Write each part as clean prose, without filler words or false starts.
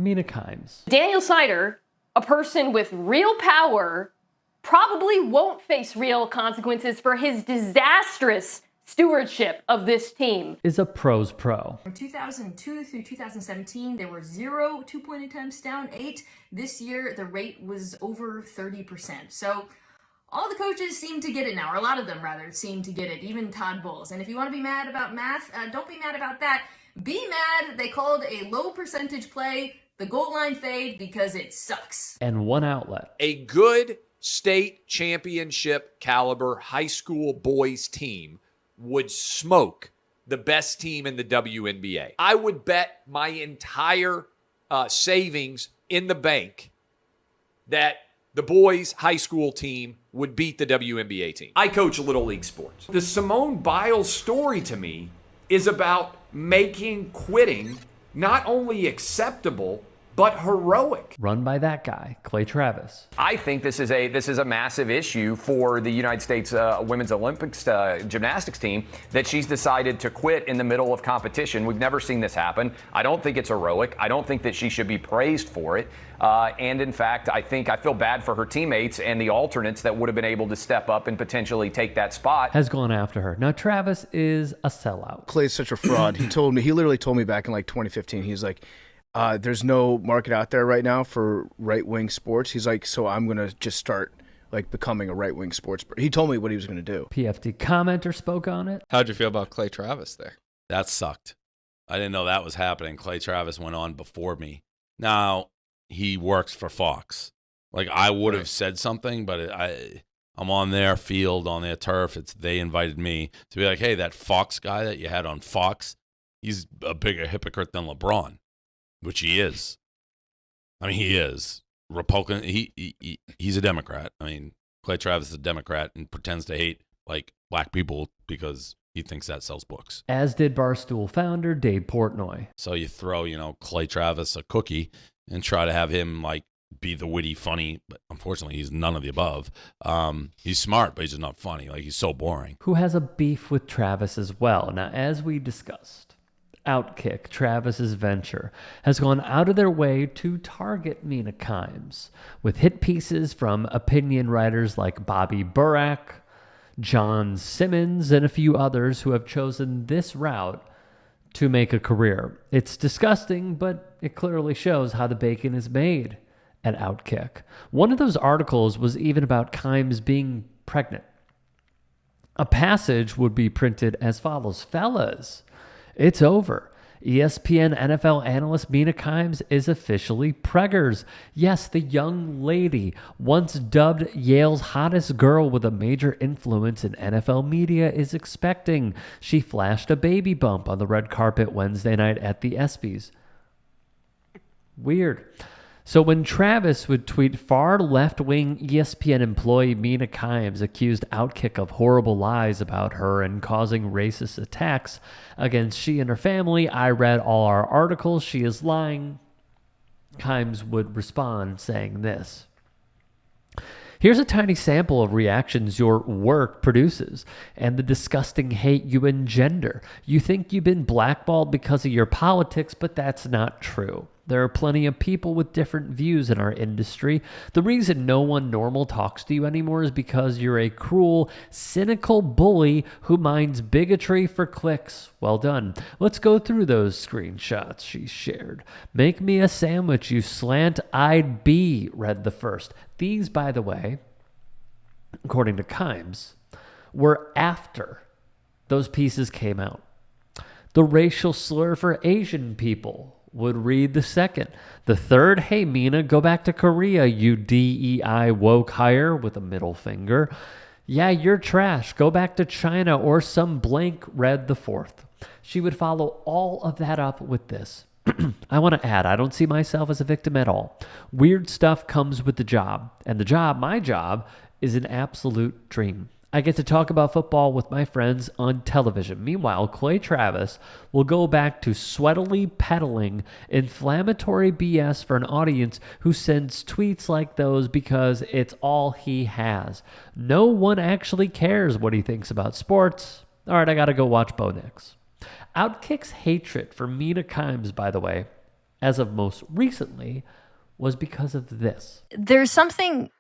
Mina Kimes. Daniel Snyder, a person with real power, probably won't face real consequences for his disastrous stewardship of this team. Is a pro's pro. From 2002 through 2017, there were 0 two-point attempts, down 8. This year, the rate was over 30%. So all the coaches seem to get it now, or a lot of them rather seem to get it, even Todd Bowles. And if you want to be mad about math, don't be mad about that. Be mad that they called a low percentage play the goal line fade because it sucks. And one outlet. A good state championship caliber high school boys team would smoke the best team in the WNBA. I would bet my entire savings in the bank that the boys' high school team would beat the WNBA team. I coach Little League sports. The Simone Biles story to me is about making quitting not only acceptable, but heroic. Run by that guy, Clay Travis. I think this is a massive issue for the United States Women's Olympics gymnastics team that she's decided to quit in the middle of competition. We've never seen this happen. I don't think it's heroic. I don't think that she should be praised for it. And in fact, I feel bad for her teammates and the alternates that would have been able to step up and potentially take that spot. Has gone after her. Now, Travis is a sellout. Clay's such a fraud. He literally told me back in like 2015, he's like, there's no market out there right now for right-wing sports. He's like, so I'm going to just start like becoming a right-wing sports. He told me what he was going to do. PFT commenter spoke on it. How'd you feel about Clay Travis there? That sucked. I didn't know that was happening. Clay Travis went on before me. Now, he works for Fox. Like, I would have said something, but I'm on their field, on their turf. They invited me to be like, hey, that Fox guy that you had on Fox, he's a bigger hypocrite than LeBron. Which he is. I mean, he is. Republican. He's a Democrat. I mean, Clay Travis is a Democrat and pretends to hate like black people because he thinks that sells books. As did Barstool founder Dave Portnoy. So you throw, Clay Travis a cookie and try to have him like be the witty, funny, but unfortunately he's none of the above. He's smart, but he's just not funny. Like, he's so boring. Who has a beef with Travis as well. Now, as we discussed, Outkick, Travis's venture, has gone out of their way to target Mina Kimes with hit pieces from opinion writers like Bobby Burack, John Simmons, and a few others who have chosen this route to make a career. It's disgusting, but it clearly shows how the bacon is made at Outkick. One of those articles was even about Kimes being pregnant. A passage would be printed as follows: fellas, it's over. ESPN NFL analyst Mina Kimes is officially preggers. Yes, the young lady, once dubbed Yale's hottest girl with a major influence in NFL media, is expecting. She flashed a baby bump on the red carpet Wednesday night at the ESPYs. Weird. So when Travis would tweet, far left-wing ESPN employee Mina Kimes accused Outkick of horrible lies about her and causing racist attacks against she and her family, I read all our articles, she is lying. Kimes would respond saying this: here's a tiny sample of reactions your work produces and the disgusting hate you engender. You think you've been blackballed because of your politics, but that's not true. There are plenty of people with different views in our industry. The reason no one normal talks to you anymore is because you're a cruel, cynical bully who minds bigotry for clicks. Well done. Let's go through those screenshots she shared. Make me a sandwich, you slant-eyed bee, read the first. These, by the way, according to Kimes, were after those pieces came out. The racial slur for Asian people would read the second. The third, hey Mina, go back to Korea, you DEI woke hire, with a middle finger. Yeah, you're trash. Go back to China, or some blank, read the fourth. She would follow all of that up with this. I want to add, I don't see myself as a victim at all. Weird stuff comes with the job, and the job, my job, is an absolute dream. I get to talk about football with my friends on television. Meanwhile, Clay Travis will go back to sweatily peddling inflammatory BS for an audience who sends tweets like those because it's all he has. No one actually cares what he thinks about sports. All right, I got to go watch Bo Nix. Outkick's hatred for Mina Kimes, by the way, as of most recently, was because of this. There's something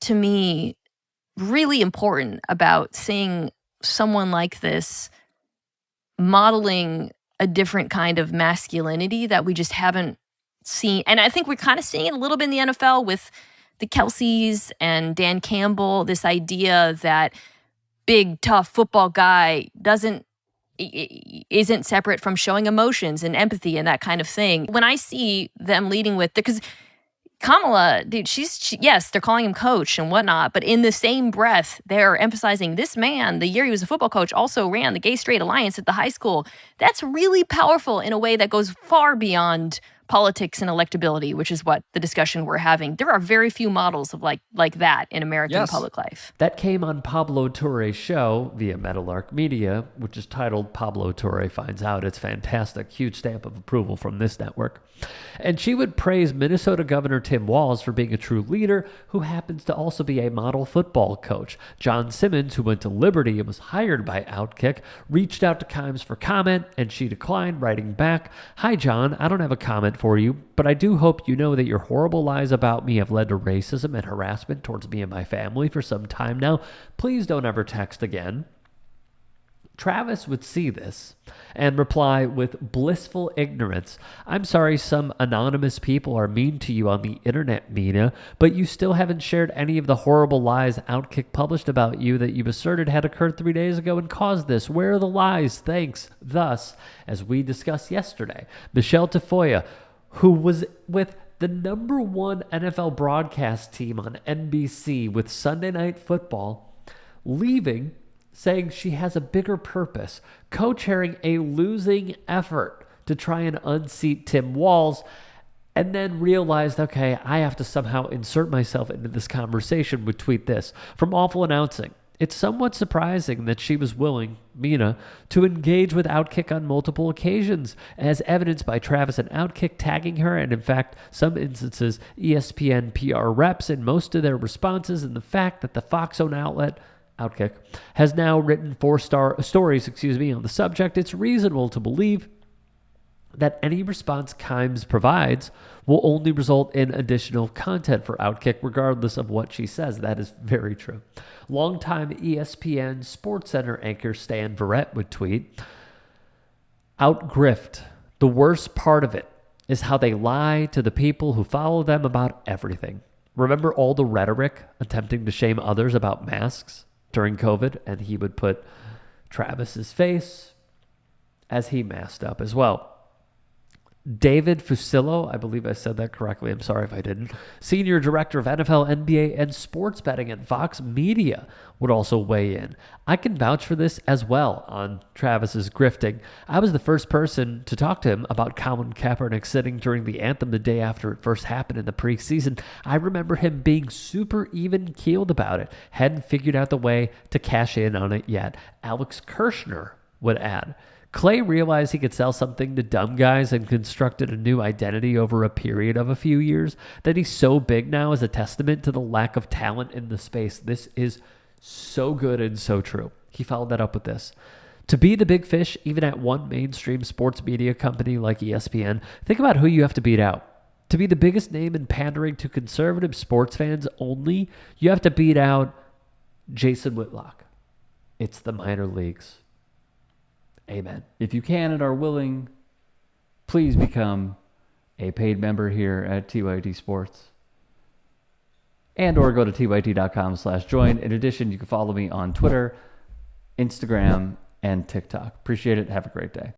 to me really important about seeing someone like this modeling a different kind of masculinity that we just haven't seen. And I think we're kind of seeing it a little bit in the NFL with the Kelseys and Dan Campbell, this idea that big, tough football guy isn't separate from showing emotions and empathy and that kind of thing. When I see them leading with, because Kamala, dude, yes, they're calling him coach and whatnot, but in the same breath, they're emphasizing this man, the year he was a football coach, also ran the Gay Straight Alliance at the high school. That's really powerful in a way that goes far beyond politics and electability, which is what the discussion we're having. There are very few models of like that in American public life. That came on Pablo Torre's show via Meadowlark Media, which is titled Pablo Torre Finds Out. It's fantastic. Huge stamp of approval from this network. And she would praise Minnesota Governor Tim Walz for being a true leader who happens to also be a model football coach. John Simmons, who went to Liberty and was hired by Outkick, reached out to Kimes for comment, and she declined, writing back, "Hi, John. I don't have a comment for you, but I do hope you know that your horrible lies about me have led to racism and harassment towards me and my family for some time now. Please don't ever text again." Travis would see this and reply with blissful ignorance, "I'm sorry some anonymous people are mean to you on the internet, Mina, but you still haven't shared any of the horrible lies Outkick published about you that you've asserted had occurred 3 days ago and caused this. Where are the lies? Thanks." Thus, as we discussed yesterday, Michelle Tafoya, who was with the #1 NFL broadcast team on NBC with Sunday Night Football, leaving, saying she has a bigger purpose, co-chairing a losing effort to try and unseat Tim Walz, and then realized, okay, I have to somehow insert myself into this conversation, would tweet this. "From awful announcing, it's somewhat surprising that she was willing, Mina, to engage with Outkick on multiple occasions, as evidenced by Travis and Outkick tagging her, and in fact, some instances, ESPN PR reps in most of their responses, and the fact that the Fox-owned outlet Outkick has now written 4-star stories, on the subject. It's reasonable to believe that any response Kimes provides will only result in additional content for Outkick, regardless of what she says." That is very true. Longtime ESPN SportsCenter anchor Stan Verrett would tweet, "Outgrift. The worst part of it is how they lie to the people who follow them about everything. Remember all the rhetoric attempting to shame others about masks during COVID?" And he would put Travis's face as he masked up as well. David Fusillo, I believe I said that correctly, I'm sorry if I didn't, Senior Director of NFL, NBA, and Sports Betting at Fox Media, would also weigh in. "I can vouch for this as well on Travis's grifting. I was the first person to talk to him about Colin Kaepernick sitting during the anthem the day after it first happened in the preseason. I remember him being super even-keeled about it. Hadn't figured out the way to cash in on it yet." Alex Kirshner would add, "Clay realized he could sell something to dumb guys and constructed a new identity over a period of a few years. That he's so big now is a testament to the lack of talent in the space." This is so good and so true. He followed that up with this. "To be the big fish, even at one mainstream sports media company like ESPN, think about who you have to beat out. To be the biggest name in pandering to conservative sports fans only, you have to beat out Jason Whitlock. It's the minor leagues." Amen. If you can and are willing, please become a paid member here at TYT Sports. And or go to tyt.com/join. In addition, you can follow me on Twitter, Instagram, and TikTok. Appreciate it. Have a great day.